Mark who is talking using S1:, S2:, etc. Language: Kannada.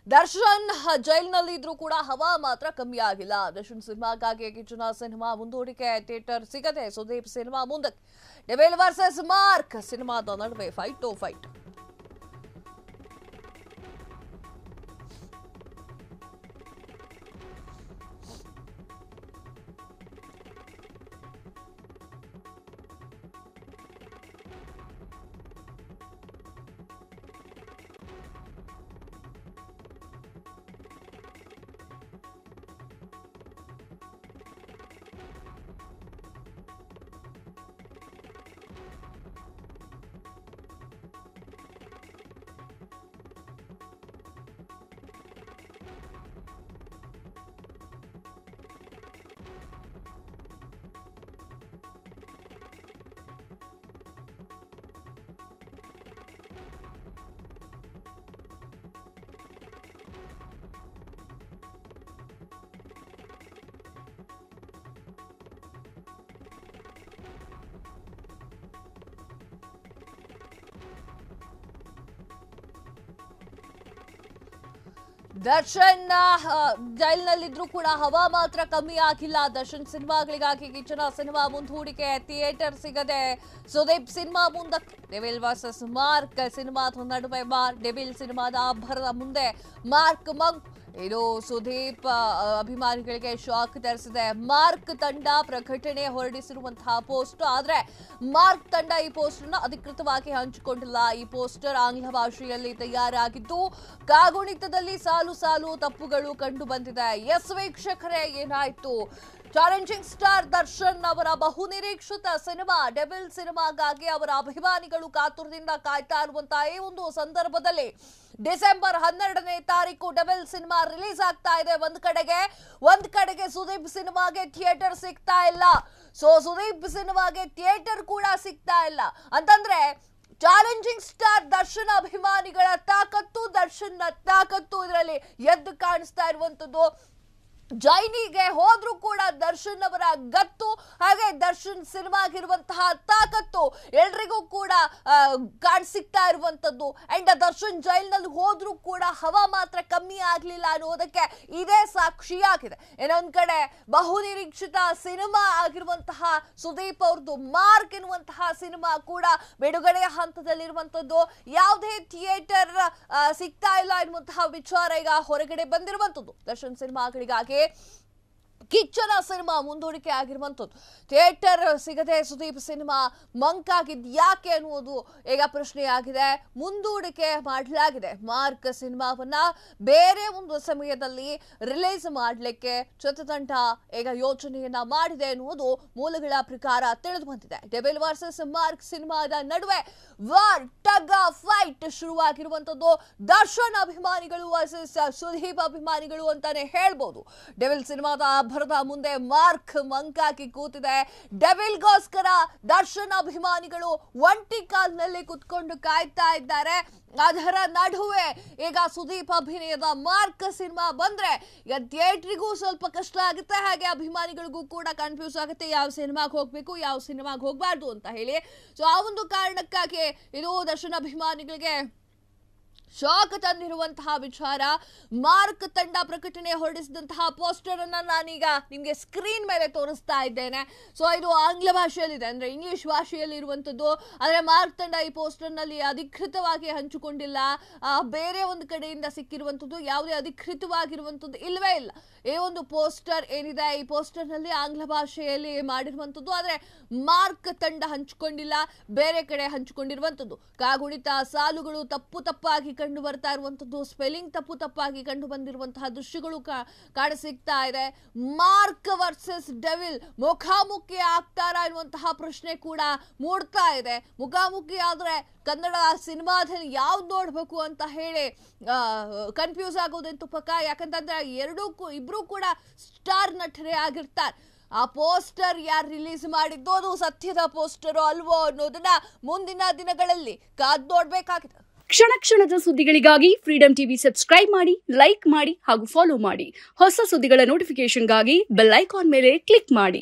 S1: ದರ್ಶನ್ ಜೈಲಿನಲ್ಲಿ ಇದ್ರೂ ಕೂಡ ಹವಾ ಮಾತ್ರ ಕಮ್ಮಿ ಆಗಿಲ್ಲ. ದರ್ಶನ್ ಸಿನಿಮಾಗಾಗಿ ಕಿಚ್ಚನ ಸಿನಿಮಾ ಮುಂದೂಡಿಕೆ, ಥಿಯೇಟರ್ ಸಿಗದೆ ಸುದೀಪ್ ಸಿನಿಮಾ ಮುಂದಕ್ಕೆ. ಡೆವಿಲ್ ವರ್ಸಸ್ ಮಾರ್ಕ್ ಸಿನಿಮಾದ ನಡುವೆ ಫೈಟ್ ಟು ಫೈಟ್. ದರ್ಶನ್ ಜೈಲಿನಲ್ಲಿದ್ರೂ ಕೂಡ ಹವಾ ಮಾತ್ರ ಕಮ್ಮಿ ಆಗಿಲ್ಲ. ದರ್ಶನ್ ಸಿನಿಮಾಗಳಿಗಾಗಿ ಕಿಚ್ಚನ ಸಿನಿಮಾ ಮುಂದೂಡಿಕೆ, ಥಿಯೇಟರ್ ಸಿಗದೆ ಸುದೀಪ್ ಸಿನಿಮಾ ಮುಂದಕ್ಕೆ. ಡೆವಿಲ್ ವರ್ಸಸ್ ಮಾರ್ಕ್ ಸಿನಿಮಾದ ನಡುವೆ ಡೆವಿಲ್ ಸಿನಿಮಾದ ಅಬ್ಬರದ ಮುಂದೆ ಮಾರ್ಕ್ ಮಂಕ್. ಇದು ಸುದೀಪ್ ಅಭಿಮಾನಿಗಳಿಗೆ ಶಾಕ್ ತರಿಸಿದೆ. ಮಾರ್ಕ್ ತಂಡ ಪ್ರಕಟಣೆ ಹೊರಡಿಸಿರುವಂತಹ ಪೋಸ್ಟ್, ಆದ್ರೆ ಮಾರ್ಕ್ ತಂಡ ಈ ಪೋಸ್ಟರ್ ನ ಅಧಿಕೃತವಾಗಿ ಹಂಚಿಕೊಂಡಿಲ್ಲ. ಈ ಪೋಸ್ಟರ್ ಆಂಗ್ಲ ಭಾಷೆಯಲ್ಲಿ ತಯಾರಾಗಿದ್ದು ಕಾಗುಣಿತದಲ್ಲಿ ಸಾಲು ಸಾಲು ತಪ್ಪುಗಳು ಕಂಡು ಬಂದಿದೆ. ಎಸ್ ವೀಕ್ಷಕರೇ, ಏನಾಯ್ತು? ಚಾಲೆಂಜಿಂಗ್ ಸ್ಟಾರ್ ದರ್ಶನ್ ಅವರ ಬಹುನಿರೀಕ್ಷಿತ ಸಿನಿಮಾ ಡೆವಿಲ್ ಸಿನಿಮಾಗಾಗಿ ಅವರ ಅಭಿಮಾನಿಗಳು ಕಾತುರದಿಂದ ಕಾಯ್ತಾ ಇರುವಂತಹ ಈ ಒಂದು ಸಂದರ್ಭದಲ್ಲಿ ಡಿಸೆಂಬರ್ 12ನೇ ತಾರೀಕು ಡೆವಿಲ್ ಸಿನಿಮಾ ರಿಲೀಸ್ ಆಗ್ತಾ ಇದೆ. ಒಂದ್ ಕಡೆಗೆ ಸುದೀಪ್ ಸಿನಿಮಾಗೆ ಥಿಯೇಟರ್ ಸಿಗ್ತಾ ಇಲ್ಲ. ಸುದೀಪ್ ಸಿನಿಮಾಗೆ ಥಿಯೇಟರ್ ಕೂಡ ಸಿಗ್ತಾ ಇಲ್ಲ ಅಂತಂದ್ರೆ ಚಾಲೆಂಜಿಂಗ್ ಸ್ಟಾರ್ ದರ್ಶನ್ ಅಭಿಮಾನಿಗಳ ತಾಕತ್ತು, ದರ್ಶನ್ ತಾಕತ್ತು ಇದರಲ್ಲಿ ಎದ್ದು ಕಾಣಿಸ್ತಾ ಇರುವಂತದ್ದು. ಜೈನಿಗೆ ಹೋದ್ರೂ ಕೂಡ ದರ್ಶನ್ ಅವರ ಗತ್ತು, ಹಾಗೆ ದರ್ಶನ್ ಸಿನಿಮಾಗಿರುವಂತಹ ತಾಕತ್ತು ಎಲ್ರಿಗೂ ಕೂಡ ಕಾಣಿಸ್ತಾ ಇರುವಂತದ್ದು. ಅಂಡ್ ದರ್ಶನ್ ಜೈಲಿನಲ್ಲಿ ಹೋದ್ರೂ ಕೂಡ ಹವಾ ಮಾತ್ರ ಕಮ್ಮಿ ಆಗ್ಲಿಲ್ಲ ಅನ್ನೋದಕ್ಕೆ ಇದೇ ಸಾಕ್ಷಿಯಾಗಿದೆ. ಇನ್ನೊಂದ್ ಕಡೆ ಬಹುನಿರೀಕ್ಷಿತ ಸಿನಿಮಾ ಆಗಿರುವಂತಹ ಸುದೀಪ್ ಅವ್ರದ್ದು ಮಾರ್ಕ್ ಎನ್ನುವಂತಹ ಸಿನಿಮಾ ಕೂಡ ಬಿಡುಗಡೆಯ ಹಂತದಲ್ಲಿರುವಂತದ್ದು. ಯಾವುದೇ ಥಿಯೇಟರ್ ಸಿಗ್ತಾ ಇಲ್ಲ ಎನ್ನುವಂತಹ ವಿಚಾರ ಈಗ ಹೊರಗಡೆ ಬಂದಿರುವಂತದ್ದು. ದರ್ಶನ್ ಸಿನಿಮಾಗಳಿಗಾಗಿ ಕಿಚ್ಚನ ಸಿನಿಮಾ ಮುಂದೂಡಿಕೆ ಆಗಿರುವಂತದ್ದು. ಥಿಯೇಟರ್ ಸಿಗದೆ ಸುದೀಪ್ ಸಿನಿಮಾ ಮಂಕ್ ಆಗಿದ್ ಯಾಕೆ ಅನ್ನುವುದು ಈಗ ಪ್ರಶ್ನೆಯಾಗಿದೆ. ಮುಂದೂಡಿಕೆ ಮಾಡಲಾಗಿದೆ. ಮಾರ್ಕ್ ಸಿನಿಮಾವನ್ನ ಬೇರೆ ಒಂದು ಸಮಯದಲ್ಲಿ ರಿಲೀಸ್ ಮಾಡಲಿಕ್ಕೆ ಚಿತ್ರತಂಡ ಈಗ ಯೋಚನೆಯನ್ನ ಮಾಡಿದೆ ಎನ್ನುವುದು ಮೂಲಗಳ ಪ್ರಕಾರ ತಿಳಿದು ಬಂದಿದೆ. ಡೆವಿಲ್ ವರ್ಸಸ್ ಮಾರ್ಕ್ ಸಿನಿಮಾದ ನಡುವೆ ವಾರ್ ಟಗ್ ಫೈಟ್ ಶುರುವಾಗಿರುವಂತದ್ದು. ದರ್ಶನ್ ಅಭಿಮಾನಿಗಳು ವರ್ಸಸ್ ಸುದೀಪ್ ಅಭಿಮಾನಿಗಳು ಅಂತಾನೆ ಹೇಳ್ಬೋದು. ಡೆವಿಲ್ ಸಿನಿಮಾದ ಭರದ ಮುಂದೆ ಮಾರ್ಕ್ ಮಂಕಾಕಿ ಕೂತಿದೆ. ಡೆವಿಲ್ಗೋಸ್ಕರ ದರ್ಶನ್ ಅಭಿಮಾನಿಗಳು ಒಂಟಿ ಕಾಲ್ನಲ್ಲಿ ಕುತ್ಕೊಂಡು ಕಾಯ್ತಾ ಇದ್ದಾರೆ. ಅದರ ನಡುವೆ ಈಗ ಸುದೀಪ್ ಅಭಿನಯದ ಮಾರ್ಕ್ ಸಿನಿಮಾ ಬಂದ್ರೆ ಈಗ ಥಿಯೇಟ್ರಿಗೂ ಸ್ವಲ್ಪ ಕಷ್ಟ ಆಗುತ್ತೆ, ಹಾಗೆ ಅಭಿಮಾನಿಗಳಿಗೂ ಕೂಡ ಕನ್ಫ್ಯೂಸ್ ಆಗುತ್ತೆ ಯಾವ ಸಿನಿಮಾಗೆ ಹೋಗ್ಬೇಕು, ಯಾವ ಸಿನಿಮಾಗೆ ಹೋಗ್ಬಾರ್ದು ಅಂತ ಹೇಳಿ. ಸೊ ಆ ಒಂದು ಕಾರಣಕ್ಕಾಗಿ ಇದು ದರ್ಶನ್ ಅಭಿಮಾನಿಗಳಿಗೆ ಶಾಕ್ ತಂದಿರುವಂತಹ ವಿಚಾರ. ಮಾರ್ಕ್ ತಂಡ ಪ್ರಕಟಣೆ ಹೊರಡಿಸಿದಂತಹ ಪೋಸ್ಟರ್ ಅನ್ನ ನಾನೀಗ ನಿಮ್ಗೆ ಸ್ಕ್ರೀನ್ ಮೇಲೆ ತೋರಿಸ್ತಾ ಇದ್ದೇನೆ. ಸೊ ಇದು ಆಂಗ್ಲ ಭಾಷೆಯಲ್ಲಿದೆ, ಅಂದ್ರೆ ಇಂಗ್ಲಿಷ್ ಭಾಷೆಯಲ್ಲಿ ಇರುವಂತದ್ದು. ಆದ್ರೆ ಮಾರ್ಕ್ ತಂಡ ಈ ಪೋಸ್ಟರ್ ನಲ್ಲಿ ಅಧಿಕೃತವಾಗಿ ಹಂಚಿಕೊಂಡಿಲ್ಲ. ಬೇರೆ ಒಂದು ಕಡೆಯಿಂದ ಸಿಕ್ಕಿರುವಂತದ್ದು, ಯಾವುದೇ ಅಧಿಕೃತವಾಗಿರುವಂತದ್ದು ಇಲ್ವೇ ಇಲ್ಲ. ಈ ಒಂದು ಪೋಸ್ಟರ್ ಏನಿದೆ, ಈ ಪೋಸ್ಟರ್ ನಲ್ಲಿ ಆಂಗ್ಲ ಭಾಷೆಯಲ್ಲಿ ಮಾಡಿರುವಂತದ್ದು. ಆದ್ರೆ ಮಾರ್ಕ್ ತಂಡ ಹಂಚಿಕೊಂಡಿಲ್ಲ, ಬೇರೆ ಕಡೆ ಹಂಚಿಕೊಂಡಿರುವಂತದ್ದು. ಕಾಗುಣಿತ ಸಾಲುಗಳು ತಪ್ಪಾಗಿ ಕಂಡು ಬರ್ತಾ ಇರುವಂತದ್ದು, ಸ್ಪೆಲ್ಲಿಂಗ್ ತಪ್ಪಾಗಿ ಕಂಡು ಬಂದಿರುವಂತಹ ದೃಶ್ಯಗಳು ಕಾಣಸಿಗ್ತಾ ಇದೆ. ಮಾರ್ಕ್ ವರ್ಸಸ್ ಡೆವಿಲ್ ಮುಖಾಮುಖಿ ಆಗ್ತಾರಾ ಎನ್ನುವಂತಹ ಪ್ರಶ್ನೆ ಕೂಡ ಮೂಡ್ತಾ ಇದೆ. ಮುಖಾಮುಖಿ ಆದ್ರೆ ಕನ್ನಡ ಸಿನಿಮಾದಲ್ಲಿ ಯಾವ್ದು ನೋಡ್ಬೇಕು ಅಂತ ಹೇಳಿ ಕನ್ಫ್ಯೂಸ್ ಆಗೋದಂತೂ ಪಕ್ಕ. ಯಾಕಂತಂದ್ರೆ ಇಬ್ರು ಕೂಡ ಸ್ಟಾರ್ ನಟರೇ ಆಗಿರ್ತಾರೆ. ಆ ಪೋಸ್ಟರ್ ಯಾರು ರಿಲೀಸ್ ಮಾಡಿದ್ದು, ಅದು ಸತ್ಯದ ಪೋಸ್ಟರ್ ಅಲ್ವೋ ಅನ್ನೋದನ್ನ ಮುಂದಿನ ದಿನಗಳಲ್ಲಿ ಕಾದ್ ನೋಡ್ಬೇಕಾಗಿದೆ.
S2: ಕ್ಷಣ ಕ್ಷಣದ ಸುದ್ದಿಗಳಿಗಾಗಿ ಫ್ರೀಡಂ ಟಿವಿ ಸಬ್ಸ್ಕ್ರೈಬ್ ಮಾಡಿ, ಲೈಕ್ ಮಾಡಿ ಹಾಗೂ ಫಾಲೋ ಮಾಡಿ. ಹೊಸ ಸುದ್ದಿಗಳ ನೋಟಿಫಿಕೇಶನ್ಗಾಗಿ ಬೆಲ್ ಐಕಾನ್ ಮೇಲೆ ಕ್ಲಿಕ್ ಮಾಡಿ.